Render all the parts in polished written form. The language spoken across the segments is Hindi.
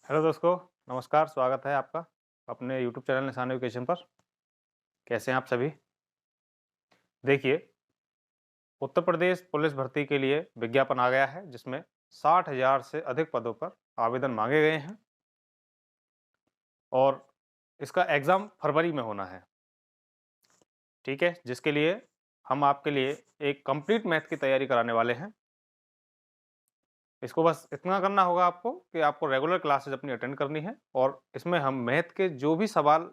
हेलो दोस्तों, नमस्कार, स्वागत है आपका अपने यूट्यूब चैनल निशान एजुकेशन पर। कैसे हैं आप सभी? देखिए, उत्तर प्रदेश पुलिस भर्ती के लिए विज्ञापन आ गया है जिसमें 60,000 से अधिक पदों पर आवेदन मांगे गए हैं और इसका एग्ज़ाम फरवरी में होना है, ठीक है? जिसके लिए हम आपके लिए एक कंप्लीट मैथ की तैयारी कराने वाले हैं। इसको बस इतना करना होगा आपको कि आपको रेगुलर क्लासेस अपनी अटेंड करनी है और इसमें हम मैथ के जो भी सवाल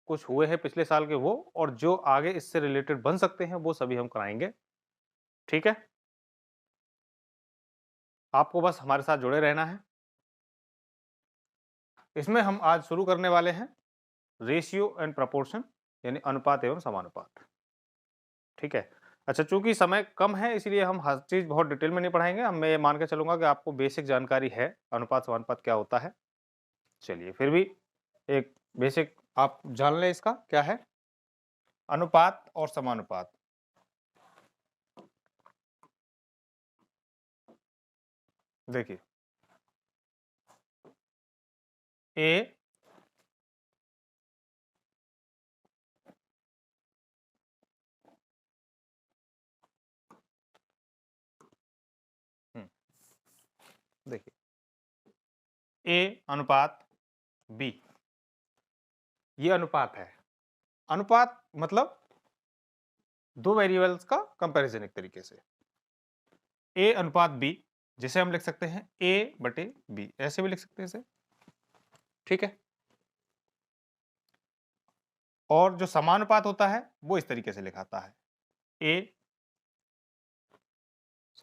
कुछ हुए हैं पिछले साल के वो और जो आगे इससे रिलेटेड बन सकते हैं वो सभी हम कराएंगे। ठीक है? आपको बस हमारे साथ जुड़े रहना है। इसमें हम आज शुरू करने वाले हैं रेशियो एंड प्रपोर्शन यानी अनुपात एवं समानुपात। ठीक है? अच्छा, चूंकि समय कम है इसलिए हम हर चीज बहुत डिटेल में नहीं पढ़ाएंगे। हम मैं ये मान के चलूंगा कि आपको बेसिक जानकारी है अनुपात समानुपात क्या होता है। चलिए फिर भी एक बेसिक आप जान लें इसका क्या है अनुपात और समानुपात। देखिए, ए देखिए ए अनुपात बी, ये अनुपात है। अनुपात मतलब दो वेरिएबल्स का कंपैरिजन एक तरीके से। ए अनुपात बी, जिसे हम लिख सकते हैं ए बटे बी, ऐसे भी लिख सकते हैं इसे। ठीक है? और जो समानुपात होता है वो इस तरीके से लिखाता है ए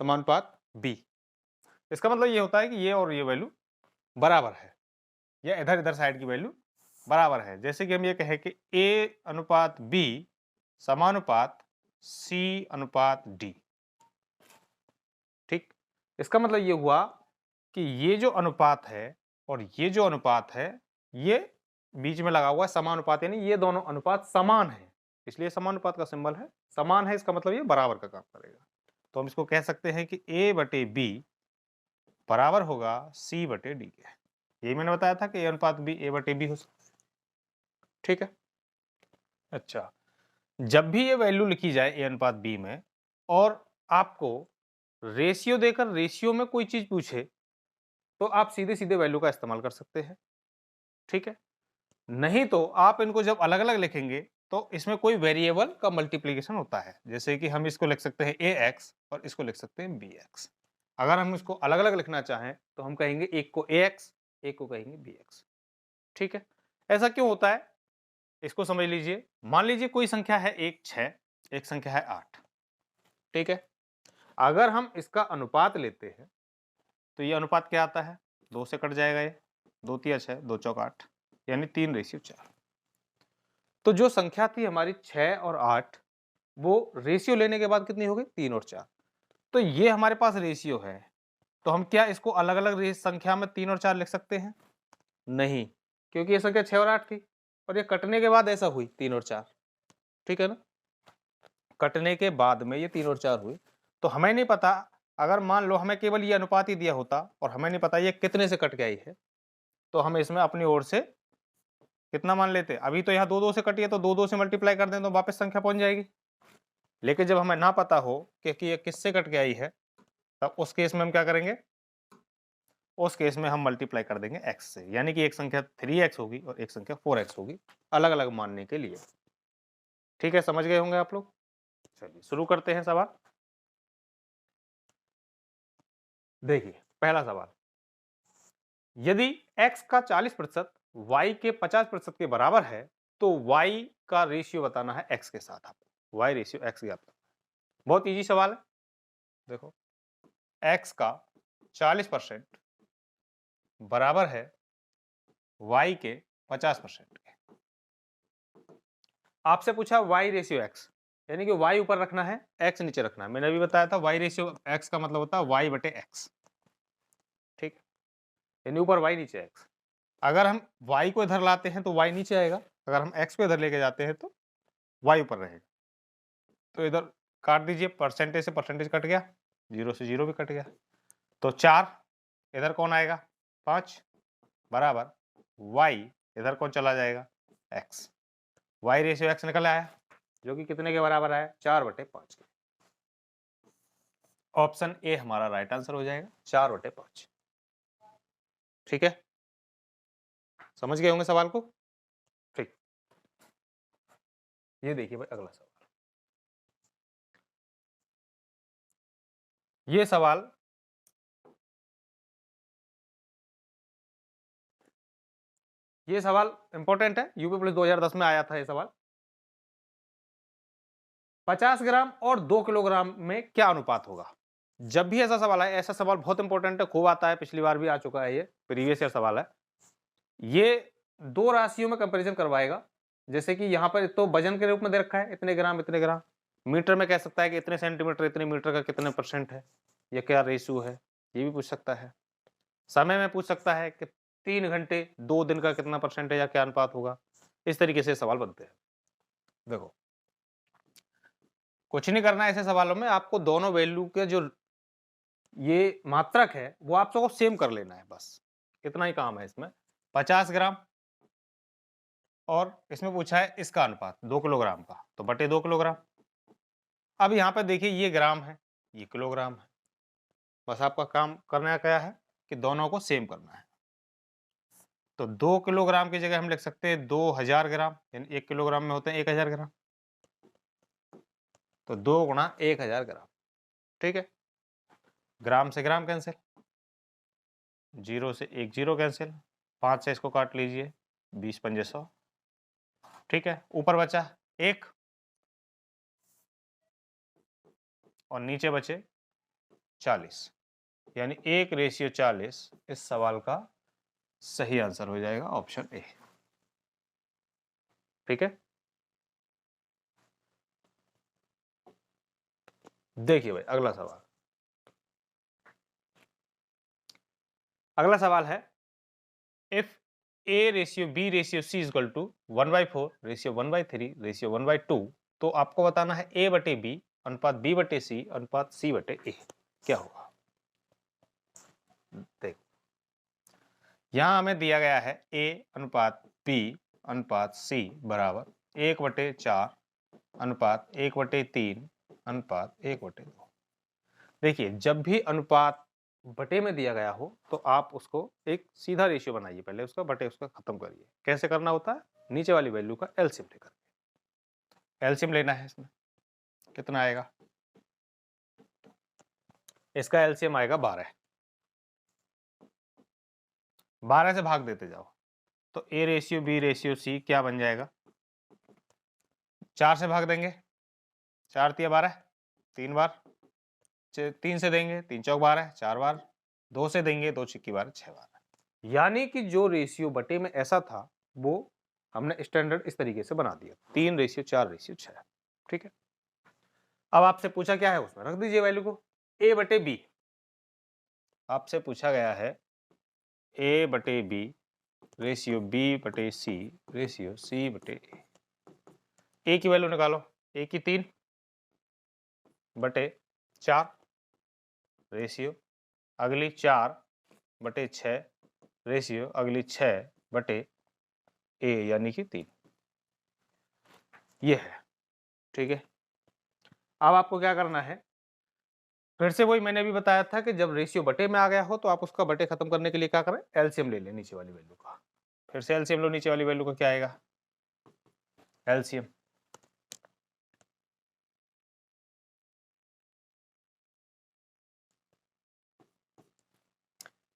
समानुपात बी। इसका मतलब ये होता है कि ये और ये वैल्यू बराबर है या इधर इधर साइड की वैल्यू बराबर है। जैसे कि हम ये कहें कि ए अनुपात बी समानुपात सी अनुपात डी। ठीक, इसका मतलब ये हुआ कि ये जो अनुपात है और ये जो अनुपात है ये बीच में लगा हुआ है समानुपात, यानी ये दोनों अनुपात समान है, इसलिए समानुपात का सिंबल है। समान है इसका मतलब ये बराबर का काम करेगा। तो हम इसको कह सकते हैं कि ए बटे बी बराबर होगा सी बटे डी के। यही मैंने बताया था कि ए अनुपात बी ए बटे बी हो सकता है। ठीक है? अच्छा, जब भी ये वैल्यू लिखी जाए ए अनुपात बी में और आपको रेशियो देकर रेशियो में कोई चीज पूछे तो आप सीधे सीधे वैल्यू का इस्तेमाल कर सकते हैं। ठीक है? नहीं तो आप इनको जब अलग अलग लिखेंगे तो इसमें कोई वेरिएबल का मल्टीप्लीकेशन होता है। जैसे कि हम इसको लिख सकते हैं ए एक्स और इसको लिख सकते हैं बी एक्स। अगर हम इसको अलग अलग लिखना चाहें तो हम कहेंगे एक को ए एक्स, एक को कहेंगे बी एक्स। ठीक है? ऐसा क्यों होता है इसको समझ लीजिए। मान लीजिए कोई संख्या है एक 6, एक संख्या है 8। ठीक है? अगर हम इसका अनुपात लेते हैं तो ये अनुपात क्या आता है, 2 से कट जाएगा ये, 2 तिया 6, 2 चौक 8, यानी 3:4। तो जो संख्या थी हमारी 6 और 8 वो रेशियो लेने के बाद कितनी हो गई, 3 और 4। तो ये हमारे पास रेशियो है। तो हम क्या इसको अलग अलग संख्या में 3 और 4 लिख सकते हैं? नहीं, क्योंकि ये संख्या 6 और 8 थी और ये कटने के बाद ऐसा हुई 3 और 4। ठीक है ना? कटने के बाद में ये 3 और 4 हुई। तो हमें नहीं पता, अगर मान लो हमें केवल ये अनुपात ही दिया होता और हमें नहीं पता ये कितने से कट के आई है तो हम इसमें अपनी ओर से कितना मान लेते। अभी तो यहाँ 2 2 से कटी है तो 2 2 से मल्टीप्लाई कर दें तो वापस संख्या पहुंच जाएगी। लेकिन जब हमें ना पता हो कि ये किससे कट के आई है तब उस केस में हम क्या करेंगे, उस केस में हम मल्टीप्लाई कर देंगे x से, यानी कि एक संख्या 3x होगी और एक संख्या 4x होगी अलग अलग मानने के लिए। ठीक है, समझ गए होंगे आप लोग। चलिए शुरू करते हैं सवाल। देखिए पहला सवाल, यदि x का 40% y के 50% के बराबर है तो y का रेशियो बताना है x के साथ। आपको y रेशियो x ज्ञात करना है। बहुत इजी सवाल है। देखो, x का 40% बराबर है y के 50% के। आपसे पूछा y रेशियो x, यानी कि y ऊपर रखना है x नीचे रखना है। मैंने अभी बताया था y रेशियो x का मतलब होता है y बटे x। ठीक, यानी ऊपर y नीचे x। अगर हम y को इधर लाते हैं तो y नीचे आएगा, अगर हम x को इधर लेके जाते हैं तो y ऊपर रहेगा। तो इधर काट दीजिए, परसेंटेज से परसेंटेज कट गया, 0 से 0 भी कट गया। तो 4 इधर कौन आएगा, 5, बराबर y, इधर कौन चला जाएगा, x, y रेशियो x निकल आया जो कि कितने के बराबर है, 4/5 के। ऑप्शन ए हमारा राइट आंसर हो जाएगा, 4/5। ठीक है, समझ गए होंगे सवाल को। ठीक, ये देखिए भाई अगला सवाल। ये सवाल इंपॉर्टेंट है, यूपी पुलिस 2010 में आया था ये सवाल। 50 ग्राम और 2 किलोग्राम में क्या अनुपात होगा। जब भी ऐसा सवाल है, ऐसा सवाल बहुत इंपॉर्टेंट है, खूब आता है, पिछली बार भी आ चुका है, ये प्रीवियस ईयर सवाल है। ये दो राशियों में कंपैरिजन करवाएगा, जैसे कि यहाँ पर तो वजन के रूप में दे रखा है, इतने ग्राम इतने ग्राम, मीटर में कह सकता है कि इतने सेंटीमीटर इतने मीटर का कितने % है, ये क्या रेशियो है, ये भी पूछ सकता है। समय में पूछ सकता है कि 3 घंटे 2 दिन का कितना % है या क्या अनुपात होगा। इस तरीके से सवाल बनते हैं। देखो कुछ नहीं करना है ऐसे सवालों में, आपको दोनों वैल्यू के जो ये मात्रक है वो आप सबको सेम कर लेना है, बस इतना ही काम है इसमें। 50 ग्राम और इसमें पूछा है इसका अनुपात 2 किलोग्राम का, तो बटे 2 किलोग्राम। अब यहाँ पे देखिए ये ग्राम है, ये किलोग्राम है, बस आपका काम करना क्या है कि दोनों को सेम करना है। तो 2 किलोग्राम की जगह हम लिख सकते हैं 2000 ग्राम, यानी 1 किलोग्राम में होते हैं 1000 ग्राम, तो 2 गुणा 1000 ग्राम। ठीक है, ग्राम से ग्राम कैंसिल, 0 से 1 0 कैंसिल, 5 से इसको काट लीजिए, 20 पंजे 100। ठीक है, ऊपर बचा 1 और नीचे बचे 40, यानी 1:40 इस सवाल का सही आंसर हो जाएगा, ऑप्शन ए। ठीक है, देखिए भाई अगला सवाल। अगला सवाल है if A/B/C is equal to 1/4 ratio 1/3 ratio 1/2, तो आपको बताना है A/B अनुपात B/C अनुपात C/A क्या होगा। देखो यहां हमें दिया गया है A अनुपात B अनुपात C बराबर 1/4 अनुपात 1/3 अनुपात 1/2। देखिए जब भी अनुपात बटे में दिया गया हो तो आप उसको एक सीधा रेशियो बनाइए, पहले उसका बटे उसका खत्म करिए। कैसे करना होता है, नीचे वाली वैल्यू का एलसीएम लेकर, एलसीएम लेना है। इसमें कितना आएगा, इसका एलसीएम आएगा 12, 12 से भाग देते जाओ तो A/B/C क्या बन जाएगा, 4 से भाग देंगे, 4 तिया 12, 3 बार, 3 से देंगे 3 चौक 12, 4 बार, 2 से देंगे 2 छिक्की 12, 6 बार। यानी कि जो रेशियो बटे में ऐसा था वो हमने स्टैंडर्ड इस तरीके से बना दिया, 3:4:6। ठीक है, अब आपसे पूछा क्या है, उसमें रख दीजिए वैल्यू को A/B। आपसे पूछा गया है A/B ratio B/C ratio C/A। ए की वैल्यू निकालो, ए की 3/4 रेशियो अगली 4/6 रेशियो अगली 6/A यानी कि 3, ये है। ठीक है, अब आपको क्या करना है, फिर से वही मैंने अभी बताया था कि जब रेशियो बटे में आ गया हो तो आप उसका बटे खत्म करने के लिए क्या करें, एलसीएम ले लें नीचे वाली वैल्यू का। फिर से एलसीएम लो, नीचे वाली वैल्यू का क्या आएगा, एलसीएम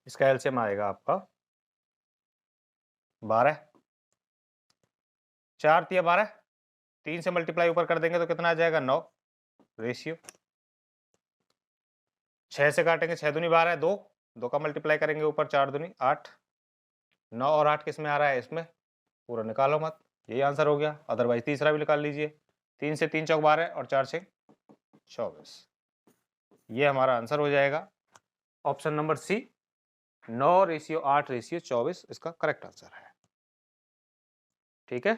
इसका एलसीएम आएगा आपका 12, 4 तिया 12, 3 से मल्टीप्लाई ऊपर कर देंगे तो कितना आ जाएगा 9 रेशियो 6 से काटेंगे 6 दूनी 12, 2 का मल्टीप्लाई करेंगे ऊपर 4 दूनी 8, 9 और 8 किस में आ रहा है, इसमें, पूरा निकालो मत, यही आंसर हो गया। अदरवाइज तीसरा भी निकाल लीजिए, 3 से 3 चौक 12 और 4 से 24, ये हमारा आंसर हो जाएगा ऑप्शन नंबर सी, 9:8:24 इसका करेक्ट आंसर है। ठीक है,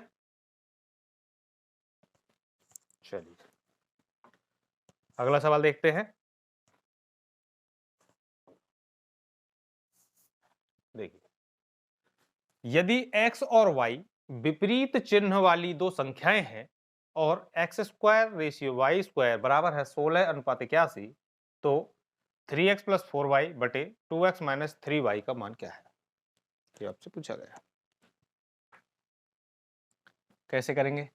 चलिए अगला सवाल देखते हैं। देखिए यदि x और y विपरीत चिन्ह वाली दो संख्याएं हैं और x square ratio y square बराबर है 16:81, तो 3x प्लस 4y बटे 2x माइनस 3y का मान क्या है, ये आपसे पूछा गया। कैसे करेंगे?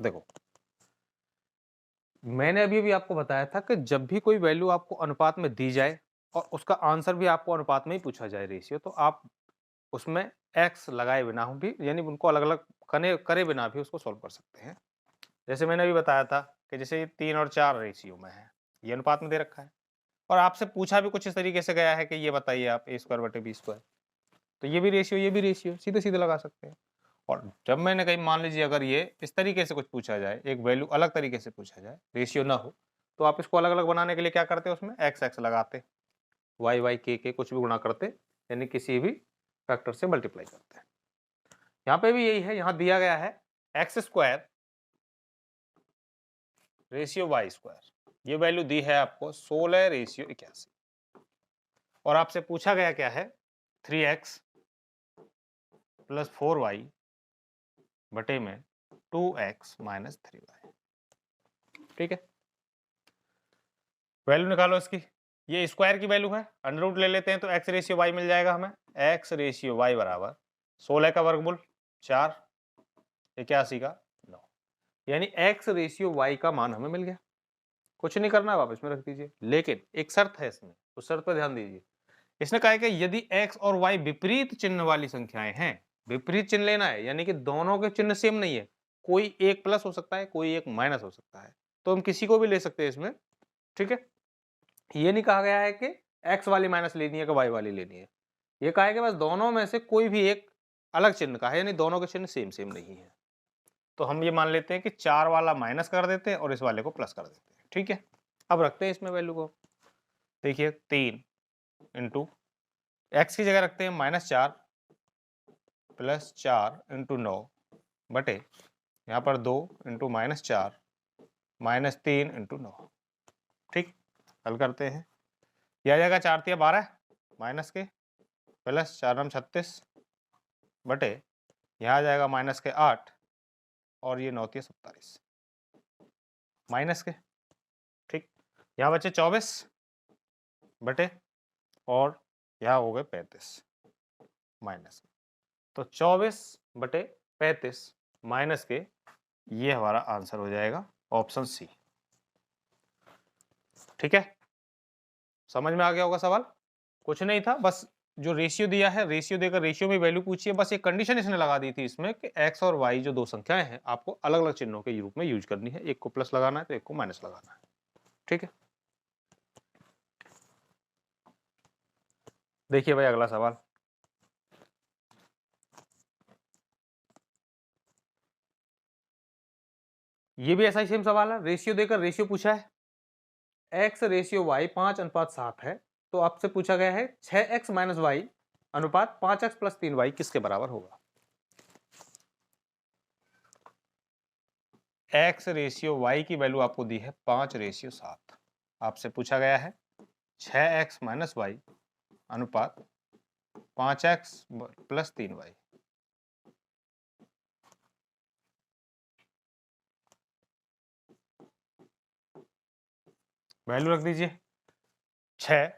देखो, मैंने अभी भी आपको बताया था कि जब भी कोई वैल्यू आपको अनुपात में दी जाए और उसका आंसर भी आपको अनुपात में ही पूछा जाए रेशियो, तो आप उसमें x लगाए बिना भी, यानी उनको अलग अलग करे बिना भी उसको सॉल्व कर सकते हैं। जैसे मैंने अभी बताया था कि जैसे 3 और 4 रेशियो में है, ये अनुपात में दे रखा है और आपसे पूछा भी कुछ इस तरीके से गया है कि ये बताइए आप a स्क्वायर बटे b स्क्वायर, तो ये भी रेशियो सीधे सीधे लगा सकते हैं। और जब मैंने कहीं मान लीजिए अगर ये इस तरीके से कुछ पूछा जाए, एक वैल्यू अलग तरीके से पूछा जाए, रेशियो ना हो, तो आप इसको अलग अलग बनाने के लिए क्या करते हैं, उसमें एक्स एक्स लगाते, वाई वाई के कुछ भी गुणा करते, यानी किसी भी फैक्टर से मल्टीप्लाई करते हैं। यहाँ पे भी यही है, यहाँ दिया गया है x square ratio y square, ये वैल्यू दी है आपको 16:81 और आपसे पूछा गया क्या है 3x प्लस 4y बटे में 2x माइनस 3y। ठीक है, वैल्यू निकालो इसकी, ये स्क्वायर की वैल्यू है, अंडर रूट ले लेते हैं तो x रेशियो y मिल जाएगा हमें, x रेशियो y बराबर 16 का वर्गमूल 4 81 का 9, यानी x रेशियो y का मान हमें मिल गया। कुछ नहीं करना, वापस में रख दीजिए, लेकिन एक शर्त है इसमें, उस शर्त पर ध्यान दीजिए। इसने कहा है कि यदि x और y विपरीत चिन्ह वाली संख्याएं हैं, विपरीत चिन्ह लेना है, यानी कि दोनों के चिन्ह सेम नहीं है, कोई एक प्लस हो सकता है, कोई एक माइनस हो सकता है, तो हम किसी को भी ले सकते हैं इसमें। ठीक है, ये नहीं कहा गया है कि x वाली माइनस लेनी है कि y वाली लेनी है, ये कहा है कि बस दोनों में से कोई भी एक अलग चिन्ह का है, यानी दोनों के चिन्ह सेम सेम नहीं है। तो हम ये मान लेते हैं कि 4 वाला माइनस कर देते हैं और इस वाले को प्लस कर देते हैं। ठीक है, अब रखते हैं इसमें वैल्यू को, देखिए 3 इंटू एक्स की जगह रखते हैं -4 प्लस 4 इंटू 9 बटे यहाँ पर 2 इंटू -4 -3 इंटू 9। ठीक, हल करते हैं, यह आ जाएगा 4 तिया 12 माइनस के प्लस 4 9 36 बटे यहाँ आ जाएगा माइनस के 8 और ये 9 तिया 47 माइनस के। ठीक, यहाँ बचे 24 बटे और यहाँ हो गए 35 माइनस, तो 24 बटे 35 माइनस के, ये हमारा आंसर हो जाएगा ऑप्शन सी। ठीक है, समझ में आ गया होगा सवाल, कुछ नहीं था, बस जो रेशियो दिया है, रेशियो देकर रेशियो में वैल्यू पूछी है, बस एक कंडीशन इसने लगा दी थी इसमें कि x और y जो दो संख्याएं हैं आपको अलग अलग चिन्हों के रूप में यूज करनी है, एक को प्लस लगाना है तो एक को माइनस लगाना है। ठीक है, देखिए भाई अगला सवाल, ये भी ऐसा ही सेम सवाल है, रेशियो देकर रेशियो पूछा है, x रेशियो y 5:7 है, तो आपसे पूछा गया है 6x माइनस वाई अनुपात 5x प्लस 3y किसके बराबर होगा। x रेशियो y की वैल्यू आपको दी है 5:7, आपसे पूछा गया है 6x माइनस वाई अनुपात 5x प्लस 3y। वैल्यू रख दीजिए, 6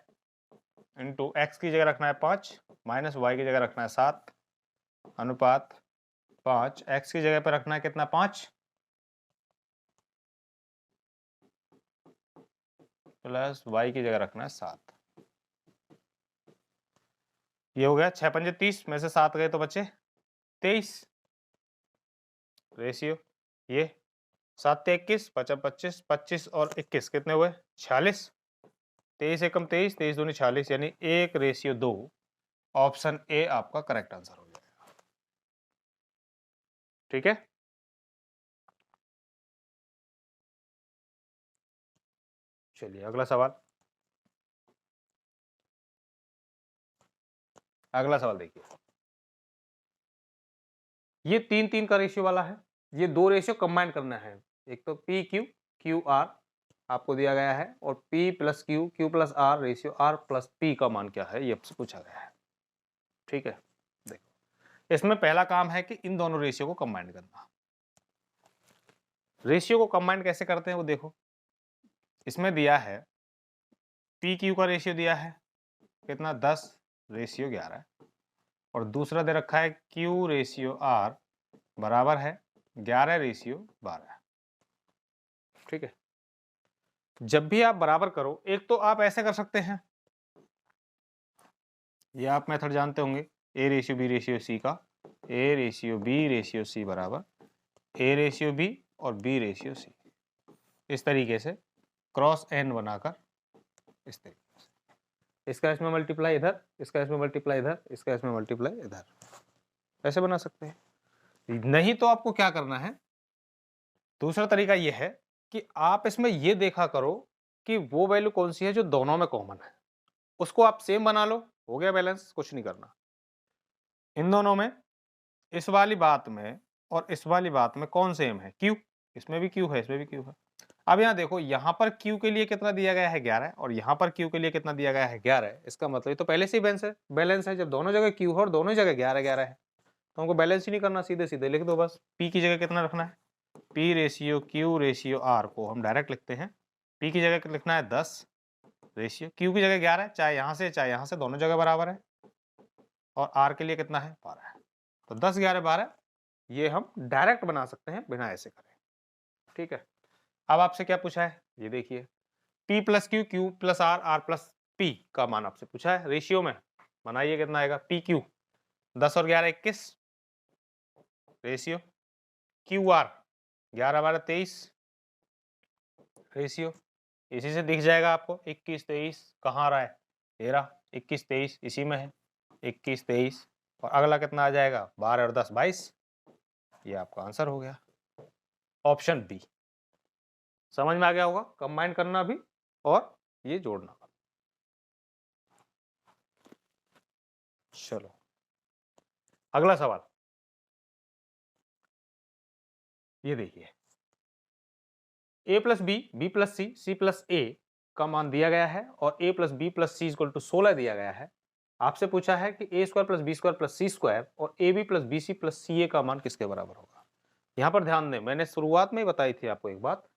इंटू एक्स की जगह रखना है 5 माइनस वाई की जगह रखना है 7 अनुपात 5, एक्स की जगह पर रखना है कितना 5 प्लस वाई की जगह रखना है 7, ये हो गया 6 पंजे 30 में से 7 गए तो बचे 23, रेशियो ये 7 ते 21 5 25 25 और 21 कितने हुए 46, 23 एकम 23 23 दूनी 46, यानी 1:2, ऑप्शन ए आपका करेक्ट आंसर हो जाएगा। ठीक है, चलिए अगला सवाल, अगला सवाल देखिए, ये 3 का रेशियो वाला है, ये दो रेशियो कंबाइन करना है, एक तो पी क्यू क्यू आर आपको दिया गया है और P plus Q Q plus R ratio R plus P का मान क्या है, ये आपसे पूछा गया है। ठीक है, इसमें पहला काम है कि इन दोनों रेशियो को कंबाइन करना। रेशियो को कंबाइन कैसे करते हैं वो देखो, इसमें दिया है पी क्यू का रेशियो दिया है कितना 10 रेशियो 11 और दूसरा दे रखा है क्यू रेशियो आर बराबर है 11 रेशियो 12। ठीक है, जब भी आप बराबर करो, एक तो आप ऐसे कर सकते हैं, ये आप मेथड जानते होंगे, A ratio B ratio C का, A ratio B ratio C बराबर ए रेशियो बी और बी रेशियो सी, इस तरीके से क्रॉस एन बनाकर इस तरीके से, इसका इसमें मल्टीप्लाई इधर, इसका इसमें मल्टीप्लाई इधर, इसका इसमें मल्टीप्लाई इधर, ऐसे बना सकते हैं। नहीं तो आपको क्या करना है, दूसरा तरीका यह है कि आप इसमें यह देखा करो कि वो वैल्यू कौन सी है जो दोनों में कॉमन है, उसको आप सेम बना लो, हो गया बैलेंस, कुछ नहीं करना। इन दोनों में, इस वाली बात में और इस वाली बात में कौन सेम है, क्यू, इसमें भी क्यू है, इसमें भी क्यू है। अब यहाँ देखो, यहाँ पर क्यू के लिए कितना दिया गया है 11 और यहाँ पर क्यू के लिए कितना दिया गया है 11, इसका मतलब तो पहले से ही बैलेंस है, जब दोनों जगह क्यू है और दोनों जगह 11 है तो हमको बैलेंस ही नहीं करना, सीधे सीधे लिख दो बस। पी की जगह कितना रखना है, P ratio Q ratio R को हम डायरेक्ट लिखते हैं, पी की जगह लिखना है 10 रेशियो क्यू की जगह 11 है, चाहे यहाँ से दोनों जगह बराबर है, और आर के लिए कितना है 12 है, तो 10 11 12 ये हम डायरेक्ट बना सकते हैं बिना ऐसे करें। ठीक है, अब आपसे क्या पूछा है ये देखिए, P plus Q Q plus R R plus P का मान आपसे पूछा है, रेशियो में बनाइए कितना आएगा, पी क्यू 10 और 11 21 रेशियो, क्यू आर 11 12 23 रेशियो, इसी से दिख जाएगा आपको 21 23 कहाँ आ रहा है, 13 21 23 इसी में है 21 23 और अगला कितना आ जाएगा 12 और 10 22, ये आपका आंसर हो गया ऑप्शन बी। समझ में आ गया होगा, कंबाइन करना भी और ये जोड़ना। चलो अगला सवाल, ये देखिए, a plus B B plus C C plus A का मान दिया गया है और a plus B plus C equal to 16 दिया गया है। आपसे पूछा है कि a square plus B square plus C square और A B plus B C plus C A का मान किसके बराबर होगा। यहाँ पर ध्यान दें, मैंने शुरुआत में ही बताई थी आपको एक बात,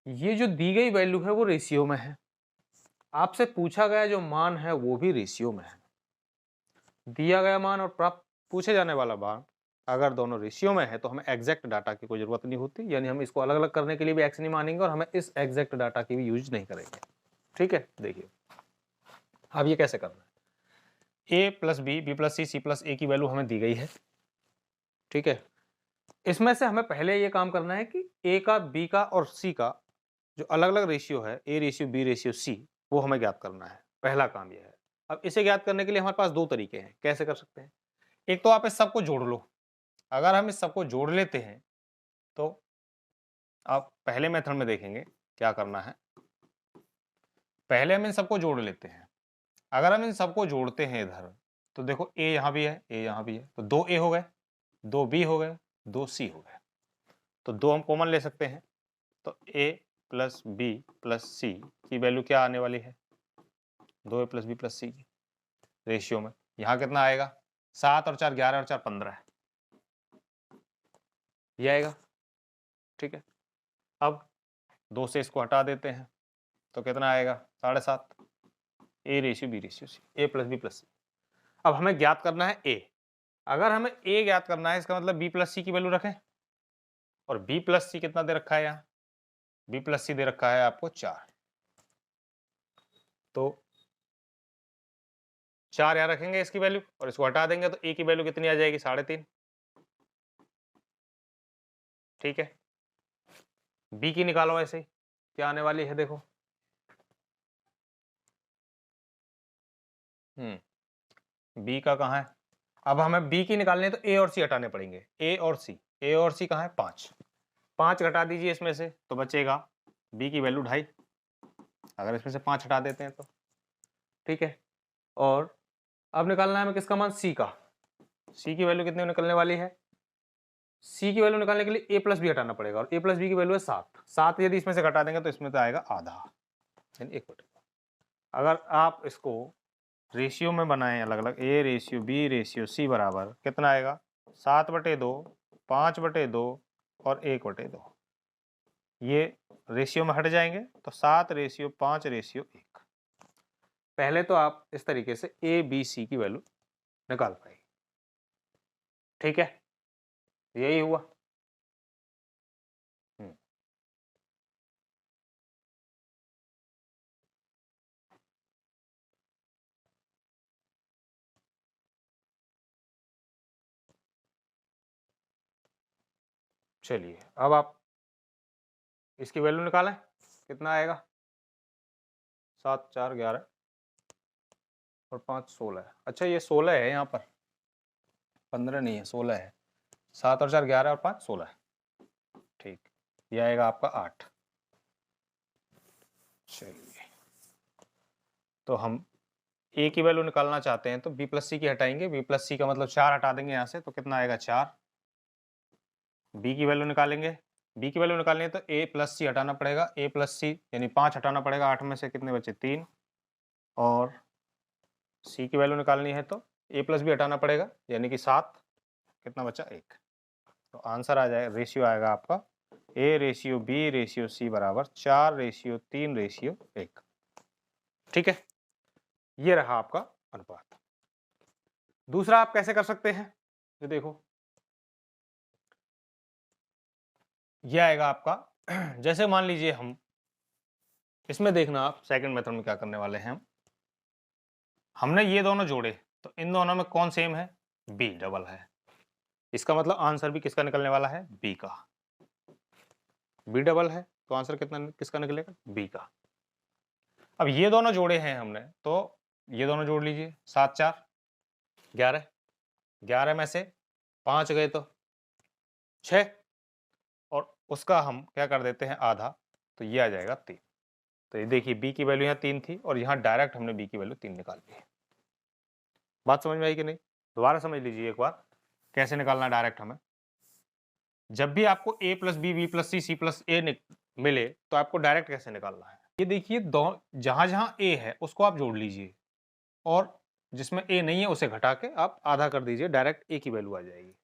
ये जो दी गई वैल्यू है वो रेशियो में है, आपसे पूछा गया जो मान है वो भी रेशियो में है। दिया गया मान और प्राप्त पूछे जाने वाला मान अगर दोनों रेशियो में है तो हमें एग्जैक्ट डाटा की कोई जरूरत नहीं होती, यानी हम इसको अलग अलग करने के लिए भी एक्स नहीं मानेंगे और हमें इस एग्जैक्ट डाटा की भी यूज नहीं करेंगे। ठीक है, देखिए अब ये कैसे करना है, ए plus B B plus C C plus ए की वैल्यू हमें दी गई है। ठीक है, इसमें से हमें पहले ये काम करना है कि ए का बी का और सी का जो अलग अलग रेशियो है, A ratio B ratio C, वो हमें ज्ञात करना है, पहला काम यह है। अब इसे ज्ञात करने के लिए हमारे पास दो तरीके हैं, कैसे कर सकते हैं, एक तो आप इस सबको जोड़ लो, अगर हम इस सबको जोड़ लेते हैं तो आप पहले मेथड में देखेंगे क्या करना है, पहले हम इन सबको जोड़ लेते हैं, अगर हम इन सबको जोड़ते हैं इधर तो देखो ए यहां भी है, ए यहां भी है, तो 2 ए हो गए, 2 बी हो गए, 2 सी हो गए, तो 2 हम कॉमन ले सकते हैं, तो ए प्लस बी प्लस सी की वैल्यू क्या आने वाली है, 2 ए प्लस बी प्लस सी की रेशियो में, यहां कितना आएगा 7 और 4 11 और 4 15 है, ये आएगा। ठीक है, अब 2 से इसको हटा देते हैं तो कितना आएगा 7.5, A ratio B ratio C, A plus B plus C. अब हमें ज्ञात करना है ए, अगर हमें ए ज्ञात करना है इसका मतलब बी प्लस सी की वैल्यू रखें, और बी प्लस सी कितना दे रखा है, यहाँ बी प्लस सी दे रखा है आपको 4, तो 4 यहाँ रखेंगे इसकी वैल्यू और इसको हटा देंगे तो ए की वैल्यू कितनी आ जाएगी 3.5। ठीक है, बी की निकालो, ऐसे ही क्या आने वाली है देखो, बी का कहाँ है, अब हमें बी की निकालनी है तो ए और सी हटाने पड़ेंगे, ए और सी कहाँ है 5, 5 घटा दीजिए इसमें से तो बचेगा बी की वैल्यू 2.5, अगर इसमें से 5 हटा देते हैं तो। ठीक है, और अब निकालना है हमें किसका मान, सी का, सी की वैल्यू कितनी निकलने वाली है, सी की वैल्यू निकालने के लिए ए प्लस बी हटाना पड़ेगा और ए प्लस बी की वैल्यू है 7, 7 यदि इसमें से घटा देंगे तो इसमें तो आएगा आधा, यानी 1/2। अगर आप इसको रेशियो में बनाएं अलग अलग, A ratio B ratio C बराबर कितना आएगा 7/2, 5/2 और 1/2 ये रेशियो में हट जाएंगे तो 7:5:1। पहले तो आप इस तरीके से ए बी सी की वैल्यू निकाल पाएंगे। ठीक है, यही हुआ। चलिए अब आप इसकी वैल्यू निकालें, कितना आएगा? 7 4 11 और 5 16। अच्छा ये 16 है, यहाँ पर 15 नहीं है, 16 है। 7 और 4 11 और 5 16 है। ठीक, ये आएगा आपका 8। चलिए तो हम ए की वैल्यू निकालना चाहते हैं तो बी प्लस सी की हटाएंगे। बी प्लस सी का मतलब 4 हटा देंगे यहाँ से, तो कितना आएगा? 4। बी की वैल्यू निकालेंगे। बी की वैल्यू निकालनी है तो ए प्लस सी हटाना पड़ेगा। ए प्लस सी यानी 5 हटाना पड़ेगा। 8 में से कितने बचे? 3। और सी की वैल्यू निकालनी है तो ए प्लस बी हटाना पड़ेगा यानी कि 7। कितना बचा? 1। तो आंसर आ जाएगा, रेशियो आएगा आपका A/B/C बराबर 4:3:1। ठीक है, ये रहा आपका अनुपात। दूसरा आप कैसे कर सकते हैं, ये देखो, ये आएगा आपका जैसे मान लीजिए हम इसमें देखना, आप सेकंड मेथड में क्या करने वाले हैं, हमने ये दोनों जोड़े तो इन दोनों में कौन सेम है? बी डबल है। इसका मतलब आंसर भी किसका निकलने वाला है? बी का। बी डबल है तो आंसर कितना किसका निकलेगा? बी का। अब ये दोनों जोड़े हैं हमने तो ये दोनों जोड़ लीजिए। 7 4 11, 11 में से 5 गए तो 6 और उसका हम क्या कर देते हैं? आधा, तो ये आ जाएगा 3। तो ये देखिए बी की वैल्यू यहाँ 3 थी और यहाँ डायरेक्ट हमने बी की वैल्यू 3 निकाल ली है। बात समझ में आई कि नहीं? दोबारा समझ लीजिए एक बार कैसे निकालना डायरेक्ट हमें। जब भी आपको a plus B B plus C C plus A मिले तो आपको डायरेक्ट कैसे निकालना है? ये देखिए जहां जहां a है उसको आप जोड़ लीजिए और जिसमें a नहीं है उसे घटा के आप आधा कर दीजिए, डायरेक्ट a की वैल्यू आ जाएगी।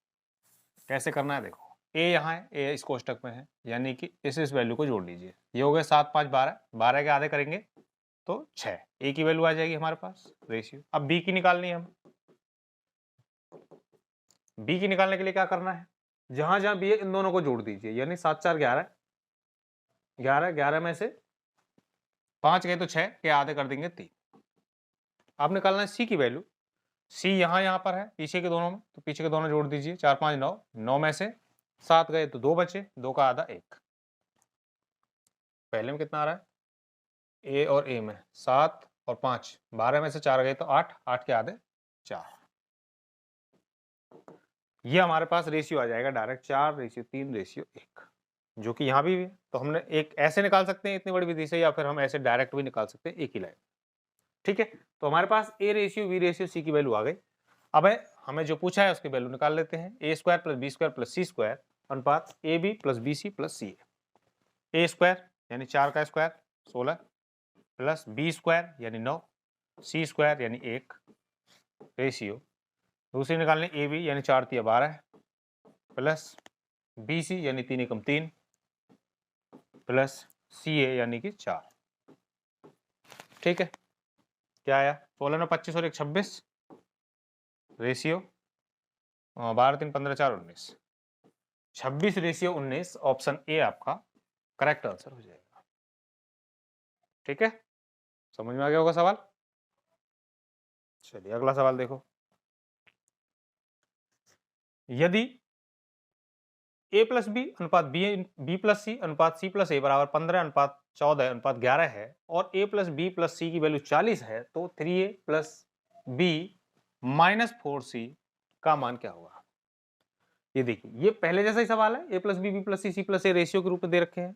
कैसे करना है देखो, a यहाँ है, a इस कोष्टक में है यानी कि इस वैल्यू को जोड़ लीजिए। ये हो गए 7 5 12, 12 के आधे करेंगे तो 6, a की वैल्यू आ जाएगी हमारे पास रेशियो। अब b की निकालनी है हम। b की निकालने के लिए क्या करना है? जहां जहां बी है इन दोनों को जोड़ दीजिए यानी 7 4 11, 11 11 में से 5 गए तो 6 के आधे कर देंगे 3। आप निकालना है सी की वैल्यू। सी यहाँ पर है पीछे के दोनों में, तो पीछे के दोनों जोड़ दीजिए। 4 5 9, 9 में से 7 गए तो 2 बचे, 2 का आधा 1। पहले में कितना आ रहा है? ए और ए में 7 और 5, 12 में से 4 गए तो 8, 8 के आधे 4। ये हमारे पास रेशियो आ जाएगा डायरेक्ट 4:3:1, जो कि यहाँ भी है। तो हमने एक ऐसे निकाल सकते हैं इतनी बड़ी विधि से, या फिर हम ऐसे डायरेक्ट भी निकाल सकते हैं एक ही लाइन। ठीक है, तो हमारे पास A/B/C की वैल्यू आ गई। अब हमें जो पूछा है उसकी वैल्यू निकाल लेते हैं। A² + B² + C² अनुपात AB + BC + CA। A² यानी 4 का स्क्वायर 16 प्लस B² यानी 9, C² यानी 1 रेशियो। दूसरी निकालनी AB यानी 4 × 3 = 12 प्लस BC यानी 3 × 3 प्लस CA यानी कि 4। ठीक है, क्या आया? 16 × 25 और 1 26 रेशियो 12 3 15 4 19, 26:19। ऑप्शन ए आपका करेक्ट आंसर हो जाएगा। ठीक है, समझ में आ गया होगा सवाल। चलिए अगला सवाल देखो, यदि a + b अनुपात b + c अनुपात c + a बराबर 15:14:11 है और a + b + c की वैल्यू 40 है तो 3a + b - 4c का मान क्या होगा? ये देखिए ये पहले जैसा ही सवाल है, a + b b + c c + a ratio के रूप में दे रखे हैं,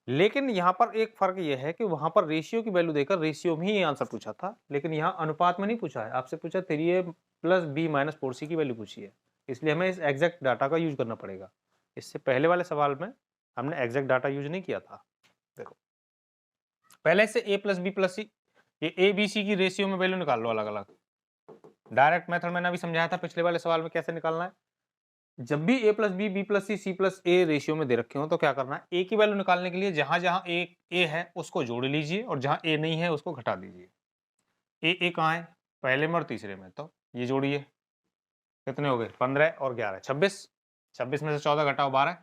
लेकिन यहाँ पर एक फर्क ये है कि वहां पर रेशियो की वैल्यू देकर रेशियो में ही आंसर पूछा था, लेकिन यहाँ अनुपात में नहीं पूछा है। आपसे पूछा 3a + b - 4c की वैल्यू पूछी है, इसलिए हमें इस एग्जैक्ट डाटा का यूज करना पड़ेगा। इससे पहले वाले सवाल में हमने एग्जैक्ट डाटा यूज नहीं किया था। देखो पहले से a + b + c, ये a b c की रेशियो में वैल्यू निकाल लो अलग अलग। डायरेक्ट मेथड मैंने अभी समझाया था पिछले वाले सवाल में कैसे निकालना है। जब भी a plus B B plus C C plus A ratio में दे रखे हो तो क्या करना है, a की वैल्यू निकालने के लिए जहां जहां a है उसको जोड़ लीजिए और जहां a नहीं है उसको घटा दीजिए। a कहाँ है, पहले में और तीसरे में, तो ये जोड़िए, कितने हो गए 15 और 11 26, 26 में से 14 घटाओ 12,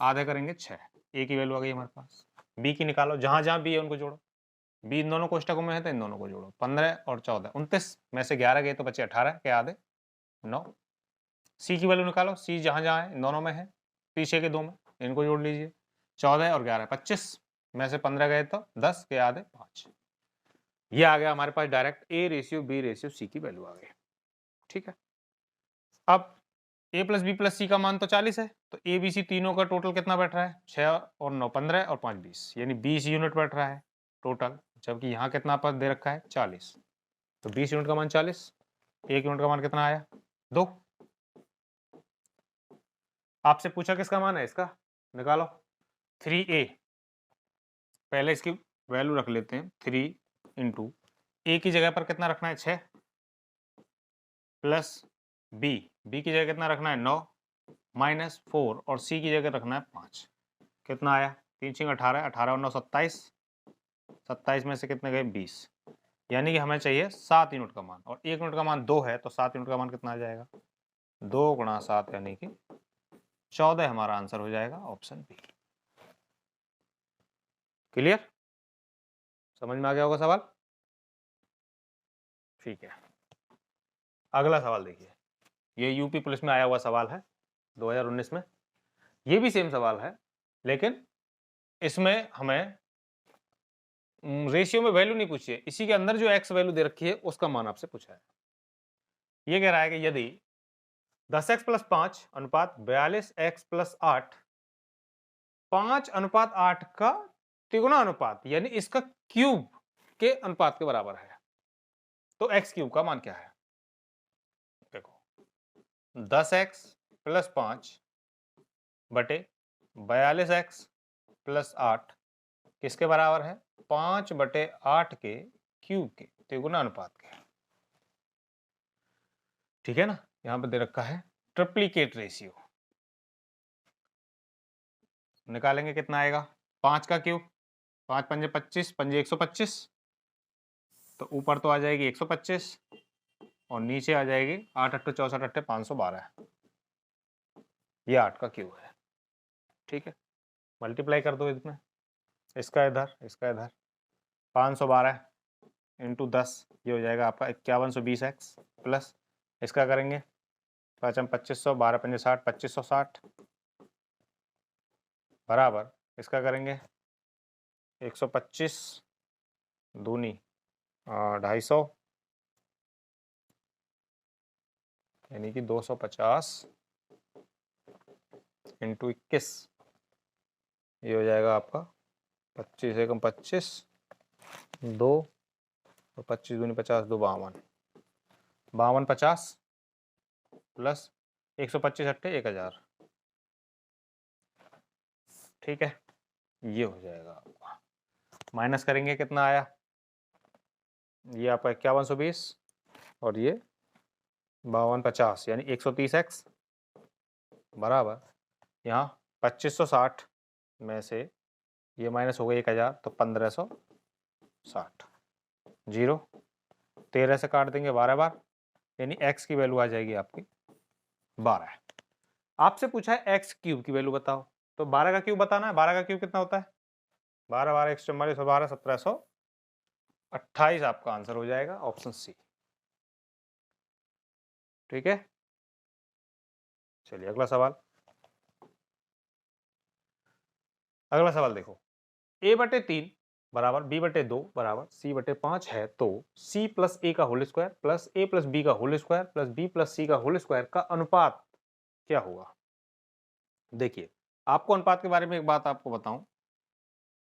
आधे करेंगे 6, a की वैल्यू आ गई हमारे पास। b की निकालो, जहां जहां b है उनको जोड़ो, b इन दोनों कोष्टकों में है तो इन दोनों को जोड़ो, 15 और 14 29 में से 11 गए तो बचे 18 के आधे 9। सी की वैल्यू निकालो, सी जहां जहां है इन दोनों में है, पीछे के दो में, इनको जोड़ लीजिए, 14 और 11 25 में से 15 गए तो 10 के आधे 5। ये आ गया हमारे पास direct a ratio b ratio c की वैल्यू आ गई। ठीक है, अब a plus B plus C का मान तो 40 है, तो ए बी सी तीनों का टोटल कितना बैठ रहा है, 6 और 9 15 और 5 20, यानी 20 यूनिट बैठ रहा है टोटल, जबकि यहाँ कितना पद दे रखा है 40, तो 20 यूनिट का मान 40, 1 यूनिट का मान कितना आया 2। आपसे पूछा किसका मान है, इसका निकालो 3a, पहले इसकी वैल्यू रख लेते हैं 3 इंटू ए की जगह पर कितना रखना है 6 प्लस बी की जगह कितना रखना है 9 माइनस 4 और सी की जगह रखना है 5, कितना आया 3 6 18, 18 और 9 27, 27 में से कितने गए 20, यानी कि हमें चाहिए 7 यूनिट का मान, और 1 यूनिट का मान 2 है तो 7 यूनिट का मान कितना आ जाएगा 2 गुणा 7 यानी कि 14 हमारा आंसर हो जाएगा ऑप्शन बी। क्लियर, समझ में आ गया होगा सवाल। ठीक है, अगला सवाल देखिए, ये यूपी पुलिस में आया हुआ सवाल है 2019 में, ये भी सेम सवाल है लेकिन इसमें हमें रेशियो में वैल्यू नहीं पूछी है, इसी के अंदर जो एक्स वैल्यू दे रखी है उसका मान आपसे पूछा है। ये कह रहा है कि यदि 10x प्लस 5 अनुपात 42x प्लस 8 5 अनुपात 8 का तिगुना अनुपात यानी इसका क्यूब के अनुपात के बराबर है, तो x क्यूब का मान क्या है। देखो 10x प्लस 5 बटे 42x प्लस 8 किसके बराबर है 5 बटे 8 के क्यूब के तिगुना अनुपात के। ठीक है ना, यहां पर दे रखा है ट्रिप्लीकेट रेशियो, निकालेंगे कितना आएगा 5 का क्यूब, 5 पंजे 25 पंजे 125, तो ऊपर तो आ जाएगी 125 और नीचे आ जाएगी 8 अट्ठे 64 अट्ठे 512, ये 8 का क्यूब है। ठीक है, मल्टीप्लाई कर दो इसमें, इसका इधर इसका इधर, 512 इंटू 10 ये हो जाएगा आपका 5120x प्लस इसका करेंगे 5 2500, 12 पंजे 60 2560 बराबर इसका करेंगे 125 दूनी 250 यानी कि 250 इंटू 21, ये हो जाएगा आपका 25 एकम 25 2 और 25 दूनी 50 2 52 52 50 प्लस 125 अट्ठे 1000। ठीक है, ये हो जाएगा आपका, माइनस करेंगे कितना आया, ये आपका 5120 और ये 5250 यानी 130x बराबर यहाँ 2560 में से ये माइनस हो गई 1000 तो 1560, 0 13 से काट देंगे 12 बार यानी x की वैल्यू आ जाएगी आपकी 12। आपसे पूछा है x क्यूब की वैल्यू बताओ, तो 12 का क्यूब बताना है, 12 का क्यूब कितना होता है 12 12 144 और 12 1728 आपका आंसर हो जाएगा ऑप्शन सी। ठीक है, चलिए अगला सवाल, अगला सवाल देखो, a बटे 3 बराबर b बटे 2 बराबर c बटे 5 है तो c प्लस ए का whole square plus a plus B का whole square plus b plus c का होल स्क्वायर का अनुपात क्या होगा। देखिए, आपको अनुपात के बारे में एक बात आपको बताऊं,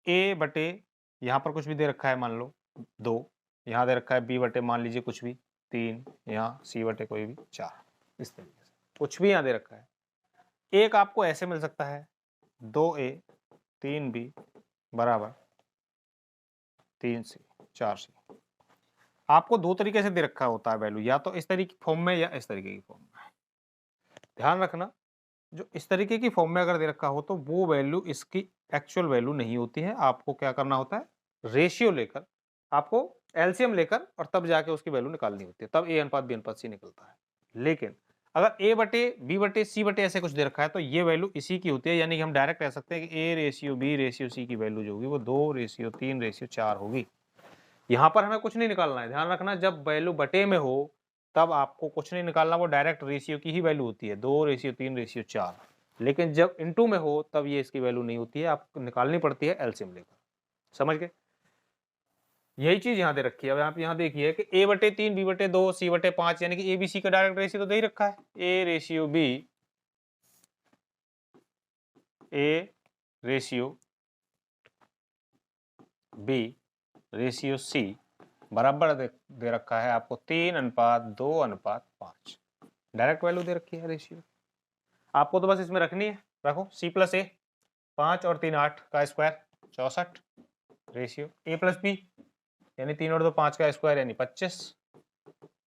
a बटे यहां पर कुछ भी दे रखा है, मान लो 2, यहां दे रखा है b बटे मान लीजिए कुछ भी 3, यहाँ c बटे कोई भी 4, इस तरीके से कुछ भी यहां दे रखा है। एक आपको ऐसे मिल सकता है 2a 3b बराबर 3c 4c, आपको दो तरीके से दे रखा होता है वैल्यू, या तो इस तरीके की फॉर्म में या इस तरीके की फॉर्म में। ध्यान रखना, जो इस तरीके की फॉर्म में अगर दे रखा हो तो वो वैल्यू इसकी एक्चुअल वैल्यू नहीं होती है। आपको क्या करना होता है, रेशियो लेकर, आपको एलसीएम लेकर और तब जाके उसकी वैल्यू निकालनी होती है, तब ए अनुपात बी अनुपात सी निकलता है। लेकिन अगर ए बटे बी बटे सी बटे ऐसे कुछ दे रखा है तो ये वैल्यू इसी की होती है, यानी कि हम डायरेक्ट कह सकते हैं कि A ratio B ratio C की वैल्यू जो होगी वो 2 रेशियो 3 रेशियो 4 होगी। यहाँ पर हमें कुछ नहीं निकालना है, ध्यान रखना, जब वैल्यू बटे में हो तब आपको कुछ नहीं निकालना, वो डायरेक्ट रेशियो की ही वैल्यू होती है, 2 रेशियो 3 रेशियो 4। लेकिन जब इनटू में हो तब ये इसकी वैल्यू नहीं होती है, आपको निकालनी पड़ती है एलसीएम लेकर। समझ गए? यही चीज यहाँ दे रखी है। अब आप यहाँ देखिए कि ए बटे 3 बी बटे 2 सी बटे 5, यानी कि ए बी सी का डायरेक्ट रेशियो तो दे ही रखा है, A ratio B A ratio B ratio C बराबर दे रखा है आपको 3:2:5। डायरेक्ट वैल्यू दे रखी है रेशियो, आपको तो बस इसमें रखनी है। रखो सी प्लस ए 5 और 3 8 का square 64 ratio A plus B यानी 3 और 2 5 का स्क्वायर यानी 25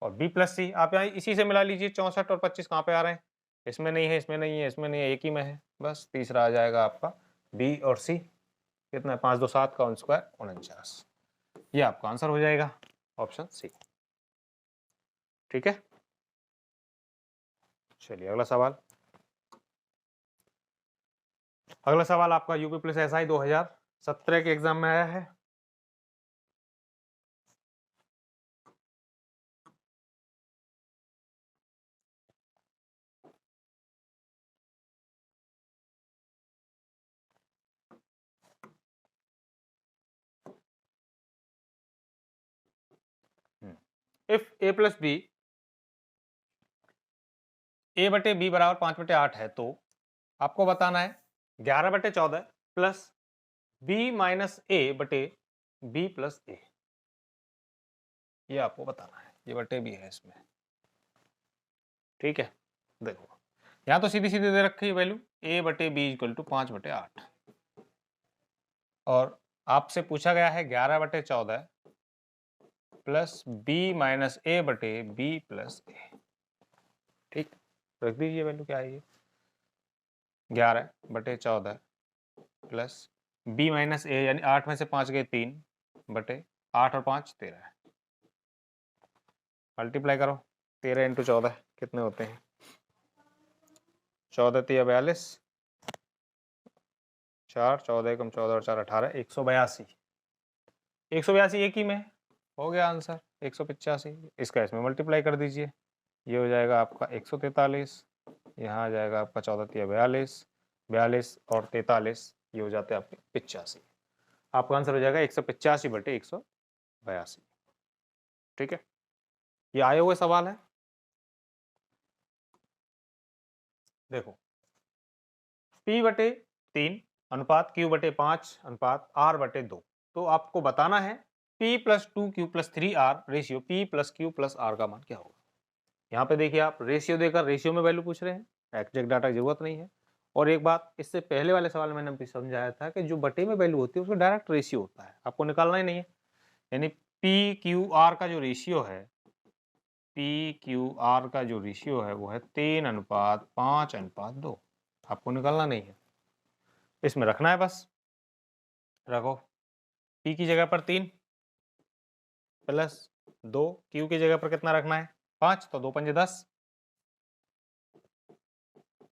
और बी प्लस सी आप यहाँ इसी से मिला लीजिए। 64 और 25 कहाँ पे आ रहे हैं, इसमें नहीं है, इसमें नहीं है, इसमें नहीं है, एक ही में है, बस तीसरा आ जाएगा आपका बी और सी। कितना है, 5 2 7 का स्क्वायर 49। ये आपका आंसर हो जाएगा ऑप्शन सी। ठीक है, चलिए अगला सवाल। अगला सवाल आपका यूपी प्लस एसआई 2017 के एग्जाम में आया है। इफ ए प्लस बी ए बटे बी बराबर 5/8 है तो आपको बताना है 11/14 प्लस बी माइनस ए बटे बी प्लस ए, ये आपको बताना है। ये बटे बी है इसमें, ठीक है। देखो यहाँ तो सीधी सीधी दे रखी है वैल्यू ए बटे बी इक्वल टू 5/8 और आपसे पूछा गया है 11/14 प्लस बी माइनस ए बटे बी प्लस ए। ठीक, रख दीजिए वैल्यू क्या है ये 11/14 प्लस बी माइनस ए यानी 8 में से 5 गए 3 बटे 8 और 5 13 है। मल्टीप्लाई करो 13 इंटू 14 कितने होते हैं, 14 3 42 4 14 कम 14 और 4 18 182। 182 एक ही में हो गया आंसर 185। इसका इसमें मल्टीप्लाई कर दीजिए, ये हो जाएगा आपका 143, यहाँ आ जाएगा आपका 14 3 42 42 और 43, ये हो जाते हैं आपके 85। आपका आंसर हो जाएगा 185/182। ठीक है, ये आए हुए सवाल है। देखो P/3 अनुपात Q/5 अनुपात R/2, तो आपको बताना है P+2Q+3R रेशियो P+Q+R का मान क्या होगा। यहाँ पे देखिए आप रेशियो देकर रेशियो में वैल्यू पूछ रहे हैं, एग्जैक्ट डाटा की जरूरत नहीं है। और एक बात इससे पहले वाले सवाल में मैंने समझाया था कि जो बटे में वैल्यू होती है उसका डायरेक्ट रेशियो होता है, आपको निकालना ही नहीं है। यानी PQR का जो रेशियो है, PQR का जो रेशियो है वो है 3:5:2, आपको निकालना नहीं है, इसमें रखना है बस। रखो P की जगह पर 3 प्लस 2, Q की जगह पर कितना रखना है 5, तो 2 पंजे 10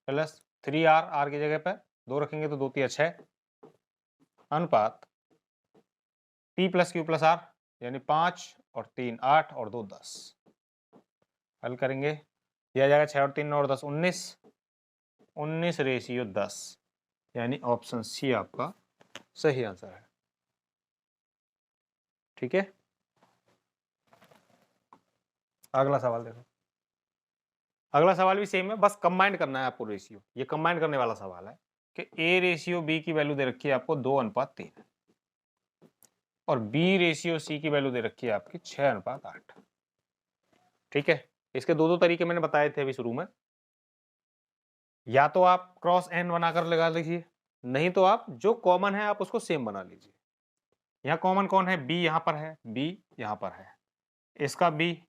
प्लस 3R, R की जगह पर 2 रखेंगे तो 2 3 6 अनुपात P+Q+R यानी 5 और 3 8 और 2 10। हल करेंगे यह आ जाएगा 6 और 3 9 और 10 19, 19:10 यानी ऑप्शन सी आपका सही आंसर है। ठीक है, अगला सवाल देखो। अगला सवाल भी सेम है, बस कंबाइंड करना है आपको रेशियो। ये कंबाइंड करने वाला सवाल है कि ए रेशियो बी की वैल्यू दे रखी है आपको 2:3 और बी रेशियो सी की वैल्यू दे रखी है आपकी 6:8। ठीक है, इसके दो तरीके मैंने बताए थे अभी शुरू में, या तो आप क्रॉस एन बनाकर लगा लीजिए, नहीं तो आप जो कॉमन है आप उसको सेम बना लीजिए। यहाँ कॉमन कौन है, बी यहाँ पर है, बी यहाँ पर है, इसका बी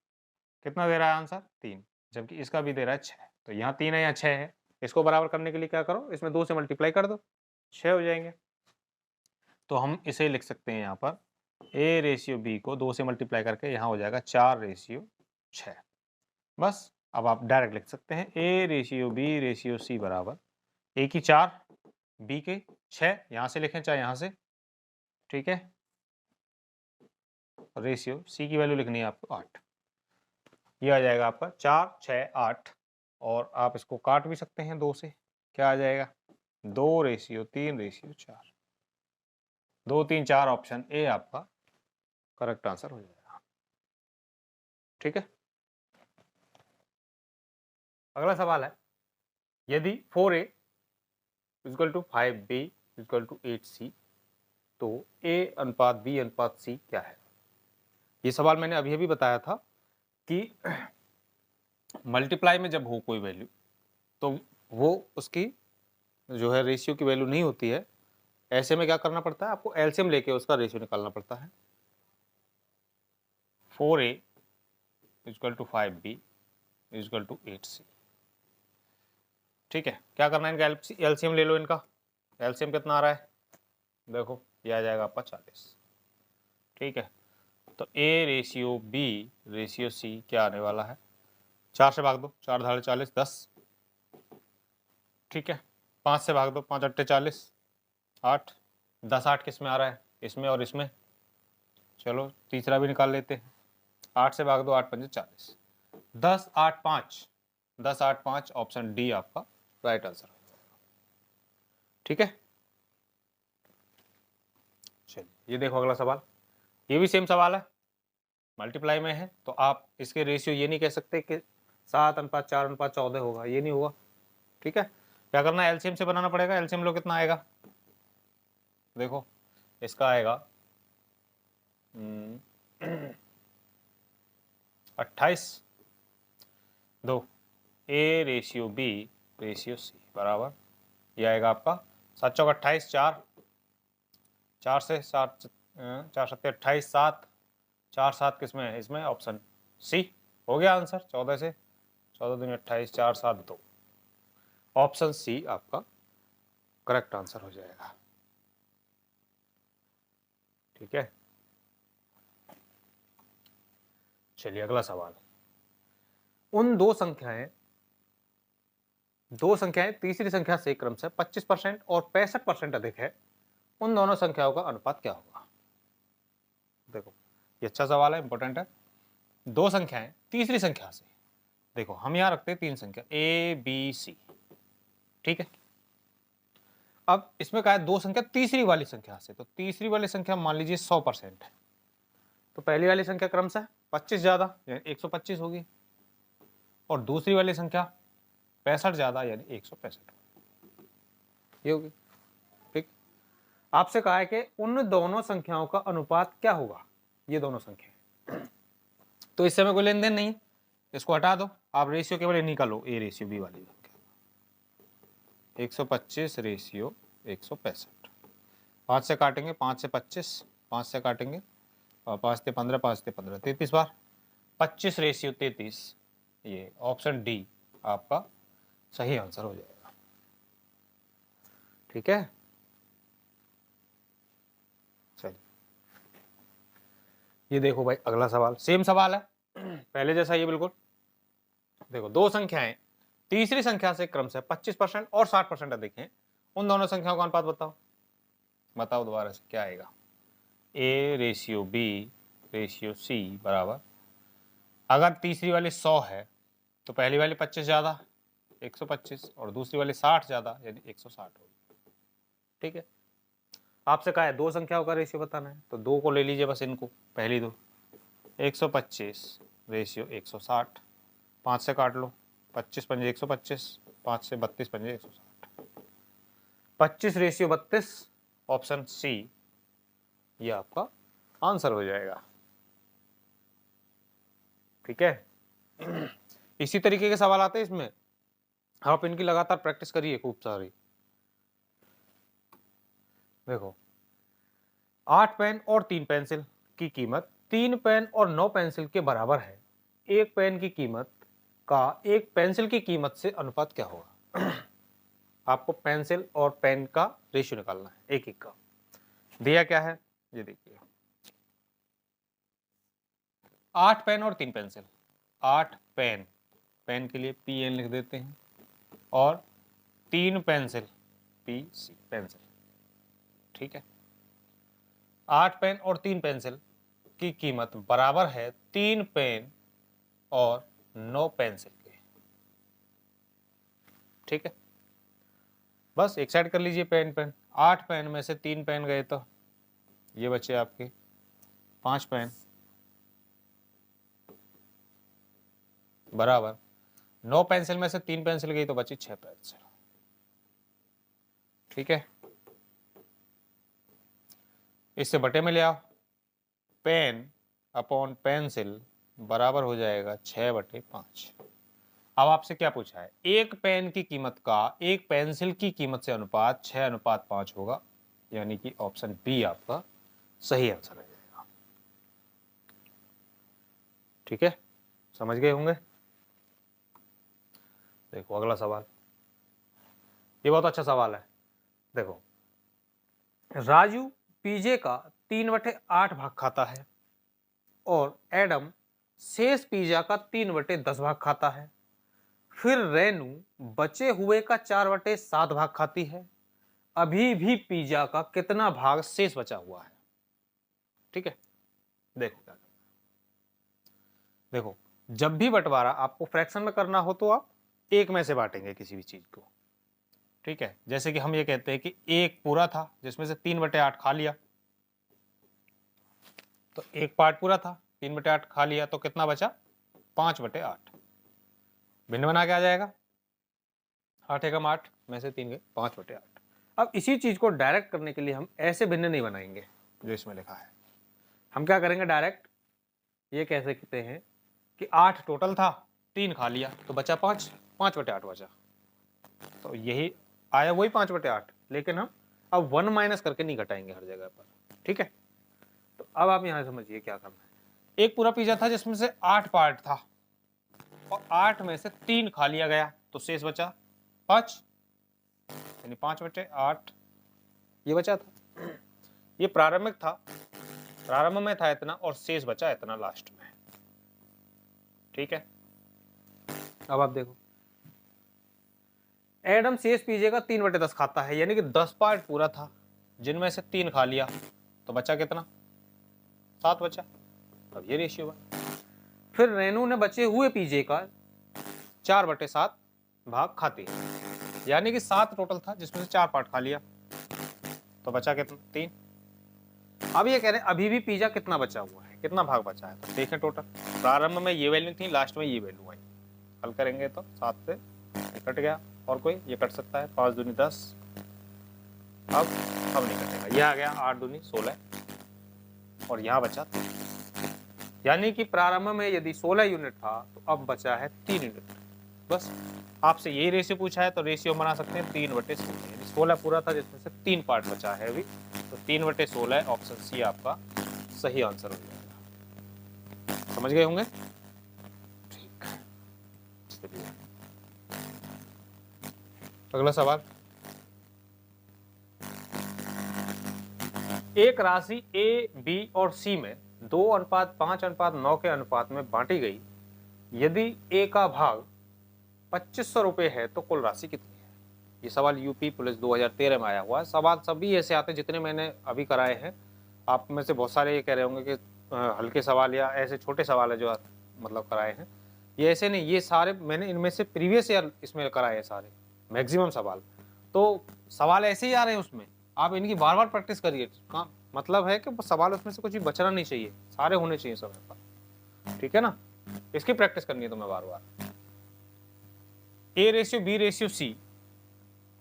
कितना दे रहा है आंसर 3, जबकि इसका भी दे रहा है 6। तो यहाँ 3 है, यहाँ 6 है। इसको बराबर करने के लिए क्या करो, इसमें 2 से मल्टीप्लाई कर दो, 6 हो जाएंगे। तो हम इसे लिख सकते हैं यहाँ पर a रेशियो b को 2 से मल्टीप्लाई करके यहाँ हो जाएगा 4 रेशियो 6। बस अब आप डायरेक्ट लिख सकते हैं a ratio b ratio c बराबर a की 4 b के 6, यहाँ से लिखें चाहे यहाँ से, ठीक है। रेशियो c की वैल्यू लिखनी है आपको 8। ये आ जाएगा आपका 4 6 8, और आप इसको काट भी सकते हैं 2 से, क्या आ जाएगा 2 रेशियो 3 रेशियो 4। 2 3 4 ऑप्शन ए आपका करेक्ट आंसर हो जाएगा। ठीक है। अगला सवाल है, यदि 4a equal to 5b equal to 8c तो a अनुपात b अनुपात c क्या है। ये सवाल मैंने अभी अभी बताया था कि मल्टीप्लाई में जब हो कोई वैल्यू तो वो उसकी जो है रेशियो की वैल्यू नहीं होती है। ऐसे में क्या करना पड़ता है, आपको एलसीएम लेके उसका रेशियो निकालना पड़ता है। 4a equal to 5b equal to 8c। ठीक है, क्या करना है, इनका एलसीएम ले लो। इनका एलसीएम कितना आ रहा है, देखो ये आ जाएगा आपका 40। ठीक है, तो a ratio b ratio c क्या आने वाला है, 4 से भाग दो, 4 धारे 40 10। ठीक है, 5 से भाग दो, 5 अट्ठे 40 8 10 8 किस में आ रहा है, इसमें और इसमें। चलो तीसरा भी निकाल लेते हैं, 8 से भाग दो, 8 पंजे 40, 10 8 5, 10 8 5 ऑप्शन डी आपका राइट आंसर हो जाएगा। ठीक है, चलिए ये देखो अगला सवाल, ये भी सेम सवाल है, मल्टीप्लाई में है। तो आप इसके रेशियो ये नहीं कह सकते कि 7 अनुपात 4 अनुपात 14 होगा, ये नहीं होगा। ठीक है, क्या करना है, एलसीएम से बनाना पड़ेगा। एलसीएम लो, कितना आएगा, देखो इसका आएगा 28 दो a ratio b ratio c बराबर, ये आएगा आपका 7 चौक 28, 4 4 से 7 4 सत्ते 28, 7 4 7 किसमें है, इसमें ऑप्शन सी। हो गया आंसर, 14 से 14 दूनी 28, 4 7 2, ऑप्शन सी आपका करेक्ट आंसर हो जाएगा। ठीक है, चलिए अगला सवाल, उन दो संख्याएं तीसरी संख्या से क्रमशः 25% और 65% अधिक है, उन दोनों संख्याओं का अनुपात क्या होगा। देखो ये अच्छा सवाल है, इंपॉर्टेंट है। दो संख्याएं तीसरी संख्या से, देखो हम यहां रखते हैं 3 संख्या ए बी सी। ठीक है, अब इसमें कहा है दो संख्या तीसरी वाली संख्या से, तो तीसरी वाली संख्या मान लीजिए 100% है, तो पहली वाली संख्या क्रमशः 25 ज्यादा यानी 125 होगी, और दूसरी वाली संख्या 65 ज्यादा यानी 165 ये होगी। ठीक, आपसे कहा है कि उन दोनों संख्याओं का अनुपात क्या होगा, ये दोनों संख्या। तो इससे में कोई लेन देन नहीं है, इसको हटा दो, आप रेशियो केवल इन्हीं का लो, ए रेशियो बी वाली 125 रेशियो 165। 5 से काटेंगे, 5 से 25, 5 से काटेंगे और 5 से 15, 5 से 15 33 बार, 25 रेशियो 33, ये ऑप्शन डी आपका सही आंसर हो जाएगा। ठीक है, चलिए ये देखो भाई अगला सवाल, सेम सवाल है पहले जैसा, ये बिल्कुल देखो, दो संख्याएं तीसरी संख्या से क्रमशः 25% और 60% अधिक हैं, उन दोनों संख्याओं का अनुपात बताओ। बताओ दोबारा से क्या आएगा, a ratio b ratio c बराबर, अगर तीसरी वाली 100 है तो पहली वाली 25 ज्यादा 125 और दूसरी वाली 60 ज्यादा यानी 160 होगी। ठीक है, आपसे कहा है दो संख्याओं का रेशियो बताना है, तो दो को ले लीजिए बस, इनको पहली दो 125 रेशियो 160, 5 से काट लो, 25 पंजे 125, 5 से 32 पंजे 160, 25 रेशियो 32, ऑप्शन सी ये आपका आंसर हो जाएगा। ठीक है, इसी तरीके के सवाल आते हैं इसमें, आप इनकी लगातार प्रैक्टिस करिए खूब सारी। देखो 8 पेन और 3 पेंसिल की कीमत 3 पेन और 9 पेंसिल के बराबर है, एक पेन की कीमत का एक पेंसिल की कीमत से अनुपात क्या होगा? आपको पेंसिल और पेन का रेशियो निकालना है, एक एक का। दिया क्या है ये देखिए, 8 पेन और 3 पेंसिल। 8 पेन, पेन के लिए PN लिख देते हैं, और 3 पेंसिल, PC पेंसिल। ठीक है, 8 पेन और 3 पेंसिल की कीमत बराबर है 3 पेन और 9 पेंसिल के। ठीक है, बस एक साइड कर लीजिए पेन पेन। 8 पेन में से 3 पेन गए तो ये बचे आपके 5 पेन, बराबर 9 पेंसिल में से 3 पेंसिल गई तो बची 6 पेंसिल। ठीक है, इससे बटे में ले आओ, पेन अपॉन पेंसिल बराबर हो जाएगा 6/5। अब आपसे क्या पूछा है? एक पेन की कीमत का एक पेंसिल की कीमत से अनुपात 6/5 होगा, यानी कि ऑप्शन बी आपका सही आंसर है। ठीक है, समझ गए होंगे। देखो अगला सवाल, ये बहुत अच्छा सवाल है। देखो, राजू पीजे का 3/8 भाग खाता है और एडम शेष पिज्जा का 3/10 भाग खाता है। फिर रेनू बचे हुए का 4/7 भाग खाती है। अभी भी पिज्जा का कितना भाग शेष बचा हुआ है? ठीक है, देखो देखो, जब भी बंटवारा आपको फ्रैक्शन में करना हो तो आप एक में से बांटेंगे किसी भी चीज को। ठीक है, जैसे कि हम ये कहते हैं कि एक पूरा था जिसमें से 3/8 खा लिया, तो एक पार्ट पूरा था, 3/8 खा लिया, तो कितना बचा? 5/8। भिन्न बना के आ जाएगा, 8 एकम 8 में से 3 गए, 5/8। अब इसी चीज को डायरेक्ट करने के लिए हम ऐसे भिन्न नहीं बनाएंगे जो इसमें लिखा है। हम क्या करेंगे? डायरेक्ट ये कह सकते हैं कि 8 टोटल था, 3 खा लिया तो बचा 5, 5/8 बचा, तो यही आया वही 5/8, लेकिन हम अब 1 माइनस करके नहीं घटाएंगे हर जगह पर। ठीक है, तो अब आप यहां समझिए क्या करना है। एक पूरा पिज्जा था जिसमें से 8 पार्ट था और 8 में से 3 खा लिया गया, तो शेष बचा 5, यानी 5/8 ये बचा था। ये प्रारंभिक था, प्रारंभ में था इतना और शेष बचा इतना लास्ट में। ठीक है, अब आप देखो, एडम शेष पिज्जे का 3/10 खाता है, यानी कि 10 पार्ट पूरा था जिनमें से 3 खा लिया, तो बचा कितना? 7 बचा। अब ये रेशियो बना। फिर रेनू ने बचे हुए पिज्जे का 4/7 भाग खाती है, यानी कि 7 टोटल था जिसमें से 4 पार्ट खा लिया, तो बचा कितना? 3। अब ये कह रहे हैं अभी भी पिज्जा कितना बचा हुआ है, कितना भाग बचा है, तो देखें टोटल। प्रारंभ में ये वैल्यू थी, लास्ट में ये वैल्यू आई। हल करेंगे तो 7 से ये कट गया, और कोई ये कट सकता है, 5 दूनी 10। अब नहीं कटेगा, ये आ गया 8 दूनी 16, और यहाँ बचा 3। यानी कि प्रारंभ में यदि 16 यूनिट था तो अब बचा है 3 यूनिट। बस आपसे यही रेशियो पूछा है, तो रेशियो बना सकते हैं 3/16, यानी 16 पूरा था जिसमें से 3 पार्ट बचा है अभी, तो 3/16 ऑप्शन सी आपका सही आंसर हो जाएगा। समझ गए होंगे? ठीक, चलिए अगला सवाल। एक राशि A, B और C में 2:5:9 के अनुपात में बांटी गई। यदि A का भाग 2500 रुपए है तो कुल राशि कितनी है? ये सवाल यूपी पुलिस 2013 में आया हुआ है। सवाल सभी ऐसे आते हैं जितने मैंने अभी कराए हैं। आप में से बहुत सारे ये कह रहे होंगे कि हल्के सवाल या ऐसे छोटे सवाल है जो मतलब कराए हैं। ये ऐसे नहीं, ये सारे मैंने इनमें से प्रीवियस ईयर इसमें कराए हैं सारे मैक्सिमम सवाल। तो सवाल ऐसे ही आ रहे हैं उसमें, आप इनकी बार बार प्रैक्टिस करिए। मतलब है कि सवाल उसमें से कुछ भी बचना नहीं चाहिए, सारे होने चाहिए समय पर। ठीक है ना, इसकी प्रैक्टिस करनी है तुम्हें बार बार। A/B/C,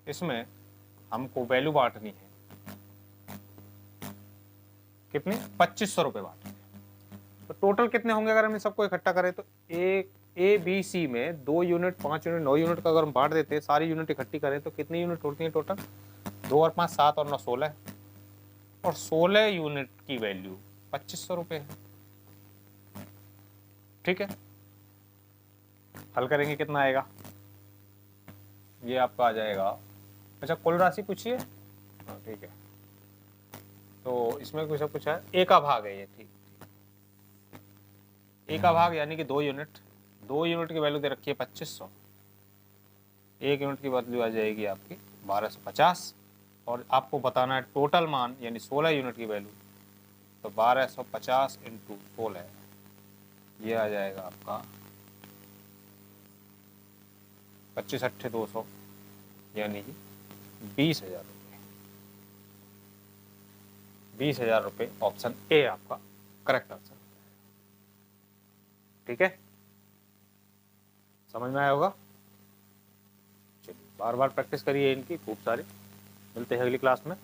इसमें हमको वैल्यू बांटनी है कितनी? 2500 रुपए बांटने। तो टोटल कितने होंगे अगर हम इन सबको इकट्ठा करें? तो A, B, C में 2 यूनिट, 5 यूनिट, 9 यूनिट का अगर हम बांट देते हैं, सारी यूनिट इकट्ठी करें तो कितनी यूनिट होती है टोटल? 2 और 5 7 और 9 16, और 16 यूनिट की वैल्यू 2500 रुपए है। ठीक है, हल करेंगे कितना आएगा, ये आपका आ जाएगा। अच्छा कुल राशि पूछिए, हाँ ठीक है। तो इसमें कुछ पूछा है, ए का भाग है ये, ठीक, ए का भाग यानी कि 2 यूनिट, 2 यूनिट की वैल्यू दे रखी है 2500, 1 यूनिट की वैल्यू आ जाएगी आपकी 1250, और आपको बताना है टोटल मान यानी 16 यूनिट की वैल्यू, तो 1250 इंटू 16, ये आ जाएगा आपका 25 अट्ठे 200 यानी कि 20,000 रुपये। 20,000 रुपये ऑप्शन ए आपका करेक्ट आंसर। ठीक है, समझ में आया होगा। चलिए बार बार प्रैक्टिस करिए इनकी खूब सारी। मिलते हैं अगली क्लास में।